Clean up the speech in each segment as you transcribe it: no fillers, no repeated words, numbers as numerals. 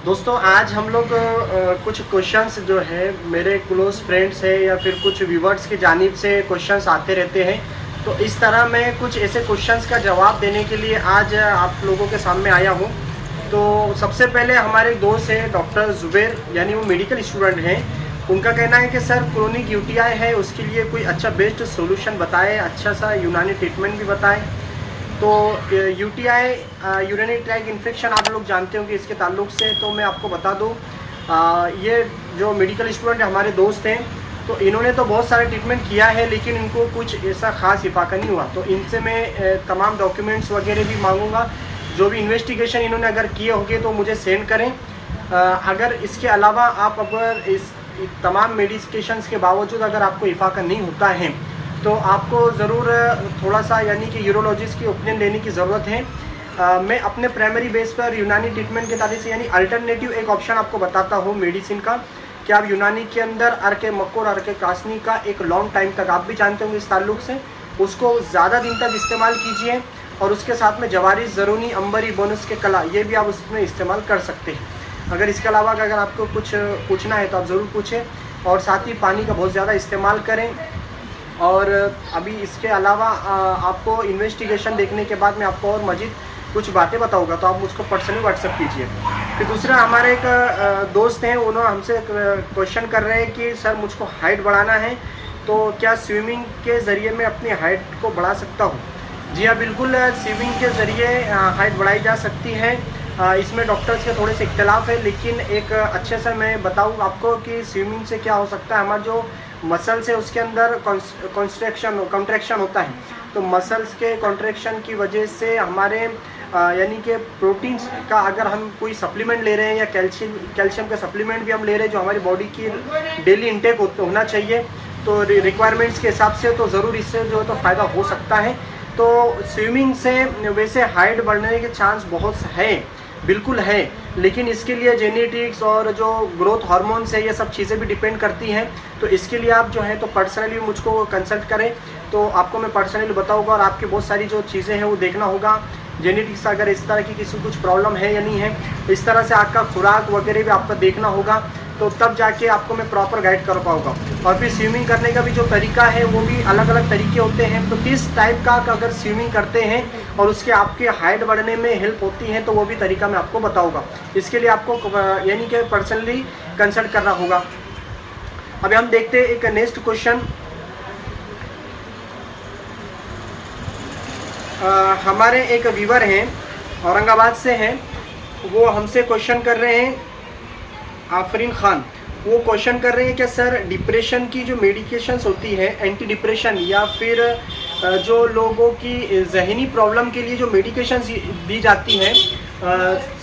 दोस्तों आज हम लोग कुछ क्वेश्चंस जो है मेरे क्लोज फ्रेंड्स है या फिर कुछ व्यूवर्स की जानिब से क्वेश्चंस आते रहते हैं। तो इस तरह मैं कुछ ऐसे क्वेश्चंस का जवाब देने के लिए आज आप लोगों के सामने आया हूँ। तो सबसे पहले हमारे दोस्त हैं डॉक्टर जुबैर, यानी वो मेडिकल स्टूडेंट हैं। उनका कहना है कि सर क्रोनिक यूटीआई है, उसके लिए कोई अच्छा बेस्ट सोल्यूशन बताएं, अच्छा सा यूनानी ट्रीटमेंट भी बताएं। तो यूटीआई यूरिनरी ट्रैक इन्फेक्शन आप लोग जानते होंगे इसके ताल्लुक से। तो मैं आपको बता दूं, ये जो मेडिकल स्टूडेंट हमारे दोस्त हैं, तो इन्होंने तो बहुत सारे ट्रीटमेंट किया है लेकिन इनको कुछ ऐसा ख़ास इफाका नहीं हुआ। तो इनसे मैं तमाम डॉक्यूमेंट्स वगैरह भी मांगूंगा। जो भी इन्वेस्टिगेशन इन्होंने अगर किए होंगे तो मुझे सेंड करें। अगर इसके अलावा आप अगर इस तमाम मेडिकेशंस के बावजूद अगर आपको इफाका नहीं होता है तो आपको ज़रूर थोड़ा सा यानी कि यूरोलॉजिस्ट की ओपिनियन लेने की ज़रूरत है। मैं अपने प्राइमरी बेस पर यूनानी ट्रीटमेंट के तारीफ से यानी अल्टरनेटिव एक ऑप्शन आपको बताता हूँ मेडिसिन का, कि आप यूनानी के अंदर अर्के मक्कोर अर्के कासनी का एक लॉन्ग टाइम तक, आप भी जानते होंगे इस ताल्लुक से, उसको ज़्यादा दिन तक इस्तेमाल कीजिए। और उसके साथ में जवारिस ज़रूनी अंबरी बोनस के कला, ये भी आप उसमें इस्तेमाल कर सकते हैं। अगर इसके अलावा अगर आपको कुछ पूछना है तो आप ज़रूर पूछें। और साथ ही पानी का बहुत ज़्यादा इस्तेमाल करें। और अभी इसके अलावा आपको इन्वेस्टिगेशन देखने के बाद मैं आपको और मज़ीद कुछ बातें बताऊंगा, तो आप मुझको पर्सनली व्हाट्सएप कीजिए। फिर दूसरा हमारे एक दोस्त हैं, उन्होंने हमसे क्वेश्चन कर रहे हैं कि सर मुझको हाइट बढ़ाना है, तो क्या स्विमिंग के ज़रिए मैं अपनी हाइट को बढ़ा सकता हूँ? जी हाँ, बिल्कुल स्विमिंग के ज़रिए हाइट बढ़ाई जा सकती है। इसमें डॉक्टर्स के थोड़े से इख्तलाफ है, लेकिन एक अच्छे से मैं बताऊँ आपको कि स्विमिंग से क्या हो सकता है। हमारा जो मसल्स है उसके अंदर कॉन्ट्रैक्शन होता है, तो मसल्स के कॉन्ट्रैक्शन की वजह से हमारे यानी कि प्रोटीन्स का अगर हम कोई सप्लीमेंट ले रहे हैं या कैल्शियम का सप्लीमेंट भी हम ले रहे हैं जो हमारी बॉडी की डेली इंटेक होना चाहिए, तो रिक्वायरमेंट्स के हिसाब से, तो ज़रूर इससे जो है तो फ़ायदा हो सकता है। तो स्विमिंग से वैसे हाइट बढ़ने के चांस बहुत है, बिल्कुल है, लेकिन इसके लिए जेनेटिक्स और जो ग्रोथ हार्मोन्स है ये सब चीज़ें भी डिपेंड करती हैं। तो इसके लिए आप जो है तो पर्सनली मुझको कंसल्ट करें, तो आपको मैं पर्सनली बताऊंगा। और आपकी बहुत सारी जो चीज़ें हैं वो देखना होगा, जेनेटिक्स अगर इस तरह की किसी कुछ प्रॉब्लम है या नहीं है, इस तरह से आपका खुराक वगैरह भी आपका देखना होगा, तो तब जाके आपको मैं प्रॉपर गाइड कर पाऊँगा। और फिर स्विमिंग करने का भी जो तरीका है वो भी अलग अलग तरीके होते हैं। तो किस टाइप का अगर स्विमिंग करते हैं और उसके आपके हाइट बढ़ने में हेल्प होती है तो वो भी तरीका मैं आपको बताऊंगा। इसके लिए आपको यानी कि पर्सनली कंसल्ट करना होगा। अभी हम देखते हैं एक नेक्स्ट क्वेश्चन। हमारे एक व्यूवर हैं, औरंगाबाद से हैं, वो हमसे क्वेश्चन कर रहे हैं, आफरीन खान। वो क्वेश्चन कर रहे हैं कि सर डिप्रेशन की जो मेडिकेशंस होती है, एंटी डिप्रेशन, या फिर जो लोगों की जहनी प्रॉब्लम के लिए जो मेडिकेशंस दी जाती हैं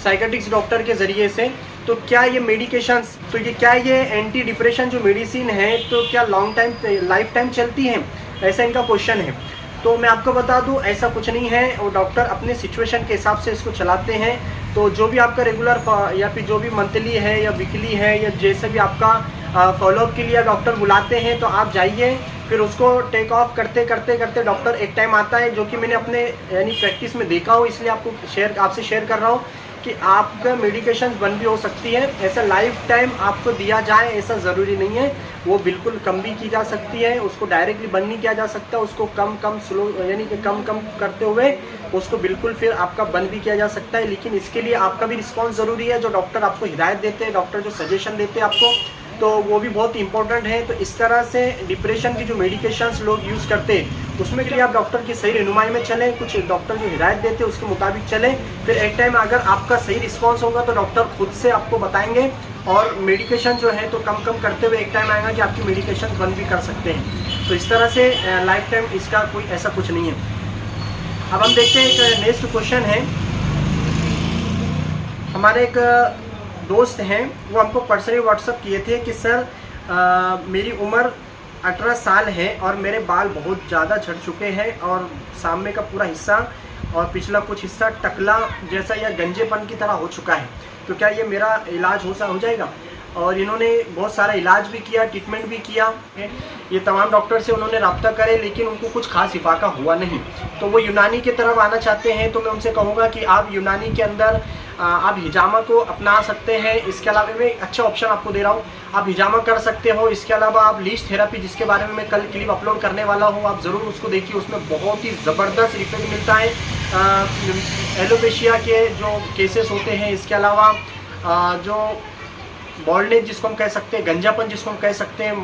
साइकेट्रिक्स डॉक्टर के ज़रिए से, तो क्या ये मेडिकेशंस, तो ये क्या ये एंटी डिप्रेशन जो मेडिसिन है तो क्या लॉन्ग टाइम लाइफ टाइम चलती हैं? ऐसा इनका क्वेश्चन है। तो मैं आपको बता दूं ऐसा कुछ नहीं है, और डॉक्टर अपने सिचुएशन के हिसाब से इसको चलाते हैं। तो जो भी आपका रेगुलर या फिर जो भी मंथली है या वीकली है या जैसे भी आपका फॉलोअप के लिए डॉक्टर बुलाते हैं तो आप जाइए, फिर उसको टेक ऑफ करते करते करते डॉक्टर एक टाइम आता है, जो कि मैंने अपने यानी प्रैक्टिस में देखा हो, इसलिए आपसे शेयर कर रहा हूँ कि आपका मेडिकेशन बंद भी हो सकती है। ऐसा लाइफ टाइम आपको दिया जाए ऐसा ज़रूरी नहीं है, वो बिल्कुल कम भी की जा सकती है, उसको डायरेक्टली बंद नहीं किया जा सकता, उसको कम स्लो यानी कि कम करते हुए उसको बिल्कुल फिर आपका बंद भी किया जा सकता है। लेकिन इसके लिए आपका भी रिस्पॉन्स ज़रूरी है। जो डॉक्टर आपको हिदायत देते हैं, डॉक्टर जो सजेशन देते हैं आपको, तो वो भी बहुत इंपॉर्टेंट है। तो इस तरह से डिप्रेशन की जो मेडिकेशंस लोग यूज़ करते हैं उसमें के लिए आप डॉक्टर की सही रहनुमाई में चलें, कुछ डॉक्टर जो हिदायत देते हैं उसके मुताबिक चलें। फिर एक टाइम अगर आपका सही रिस्पॉन्स होगा तो डॉक्टर खुद से आपको बताएंगे, और मेडिकेशन जो है तो कम करते हुए एक टाइम आएगा कि आपकी मेडिकेशन बंद भी कर सकते हैं। तो इस तरह से लाइफ टाइम इसका कोई ऐसा कुछ नहीं है। अब हम देखते हैं एक नेक्स्ट क्वेश्चन है। हमारे एक दोस्त हैं, वो हमको पर्सनली व्हाट्सअप किए थे कि सर मेरी उम्र 18 साल है और मेरे बाल बहुत ज़्यादा झड़ चुके हैं और सामने का पूरा हिस्सा और पिछला कुछ हिस्सा टकला जैसा या गंजेपन की तरह हो चुका है, तो क्या ये मेरा इलाज हो जाएगा? और इन्होंने बहुत सारा इलाज भी किया, ट्रीटमेंट भी किया, ये तमाम डॉक्टर से उन्होंने रब्ता करे, लेकिन उनको कुछ खास इफाका हुआ नहीं। तो वो यूनानी की तरफ आना चाहते हैं, तो मैं उनसे कहूँगा कि आप यूनानी के अंदर आप हिजामा को अपना सकते हैं। इसके अलावा मैं एक अच्छा ऑप्शन आपको दे रहा हूँ, आप हिजामा कर सकते हो। इसके अलावा आप लीच थेरेपी, जिसके बारे में मैं कल क्लिप अपलोड करने वाला हूँ, आप ज़रूर उसको देखिए। उसमें बहुत ही ज़बरदस्त इफेक्ट मिलता है एलोपेशिया के जो केसेस होते हैं। इसके अलावा जो बॉल्डनेस जिसको हम कह सकते हैं, गंजापन जिसको हम कह सकते हैं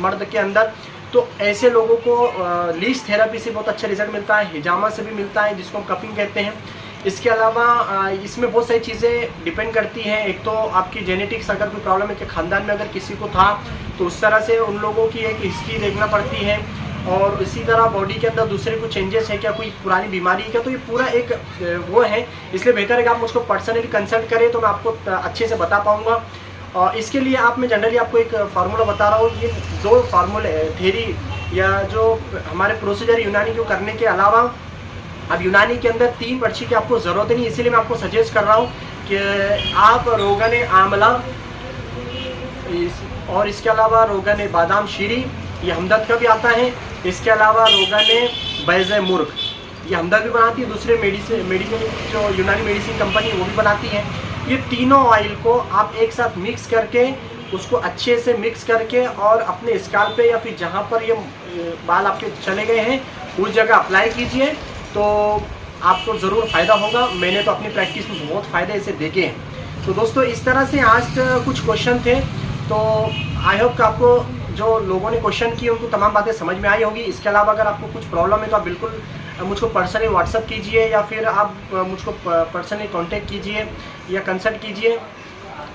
मर्द के अंदर, तो ऐसे लोगों को लीच थेरेपी से बहुत अच्छा रिजल्ट मिलता है, हिजामा से भी मिलता है जिसको हम कपिंग कहते हैं। इसके अलावा इसमें बहुत सारी चीज़ें डिपेंड करती हैं। एक तो आपकी जेनेटिक्स, अगर कोई प्रॉब्लम है कि ख़ानदान में अगर किसी को था तो उस तरह से उन लोगों की एक हिस्ट्री देखना पड़ती है। और इसी तरह बॉडी के अंदर दूसरे कुछ चेंजेस है क्या, कोई पुरानी बीमारी है क्या, तो ये पूरा एक वो है। इसलिए बेहतर है कि आप मुझको पर्सनली कंसल्ट करें तो मैं आपको अच्छे से बता पाऊँगा। और इसके लिए मैं जनरली आपको एक फार्मूला बता रहा हूँ। ये 2 फार्मूले थेरी या जो हमारे प्रोसीजर यूनानी को करने के अलावा अब यूनानी के अंदर 3 पर्ची की आपको ज़रूरत नहीं, इसीलिए मैं आपको सजेस्ट कर रहा हूँ कि आप रोगन आमला और इसके अलावा रोगन बादाम शीरी, ये हमदर्द का भी आता है। इसके अलावा रोगन बैज़ मुर्ग, ये हमदर्द भी बनाती है, दूसरे मेडिकल जो यूनानी मेडिसिन कंपनी वो भी बनाती है। ये तीनों ऑयल को आप एक साथ मिक्स करके, उसको अच्छे से मिक्स करके और अपने स्काल्प पे या फिर जहाँ पर ये बाल आपके चले गए हैं उस जगह अप्लाई कीजिए, तो आपको ज़रूर फ़ायदा होगा। मैंने तो अपनी प्रैक्टिस में बहुत फ़ायदे इसे देखे हैं। तो दोस्तों इस तरह से आज कुछ क्वेश्चन थे, तो आई होप कि आपको जो लोगों ने क्वेश्चन किए उनको तमाम बातें समझ में आई होगी। इसके अलावा अगर आपको कुछ प्रॉब्लम है तो आप बिल्कुल मुझको पर्सनली व्हाट्सअप कीजिए या फिर आप मुझको पर्सनली कांटेक्ट कीजिए या कंसल्ट कीजिए।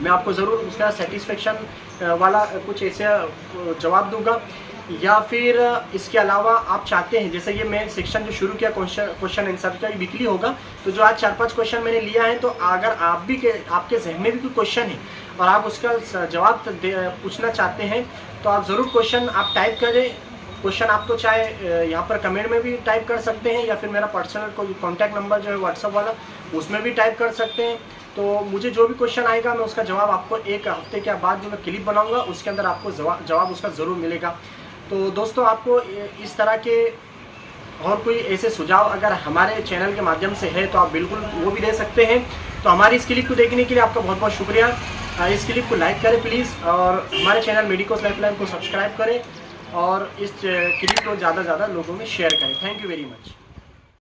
मैं आपको ज़रूर उसका सेटिस्फेक्शन वाला कुछ ऐसे जवाब दूंगा। या फिर इसके अलावा आप चाहते हैं, जैसे ये मैं सेक्शन जो शुरू किया क्वेश्चन आंसर का, ये वीकली होगा, तो जो आज 4-5 क्वेश्चन मैंने लिया है, तो अगर आप भी आपके जहन में भी कोई क्वेश्चन है और आप उसका जवाब पूछना चाहते हैं तो आप ज़रूर क्वेश्चन आप टाइप करें। क्वेश्चन आप तो चाहे यहाँ पर कमेंट में भी टाइप कर सकते हैं या फिर मेरा पर्सनल कोई कॉन्टैक्ट नंबर जो है व्हाट्सअप वाला, उसमें भी टाइप कर सकते हैं। तो मुझे जो भी क्वेश्चन आएगा मैं उसका जवाब आपको एक हफ्ते के बाद जो मैं क्लिप बनाऊंगा उसके अंदर आपको जवाब उसका ज़रूर मिलेगा। तो दोस्तों आपको इस तरह के और कोई ऐसे सुझाव अगर हमारे चैनल के माध्यम से है तो आप बिल्कुल वो भी दे सकते हैं। तो हमारी इस क्लिप को देखने के लिए आपका बहुत बहुत शुक्रिया। इस क्लिप को लाइक करें प्लीज़, और हमारे चैनल मेडिकोस लाइफलाइन को सब्सक्राइब करें और इस क्लिप को ज़्यादा से ज़्यादा लोगों में शेयर करें। Thank you very much.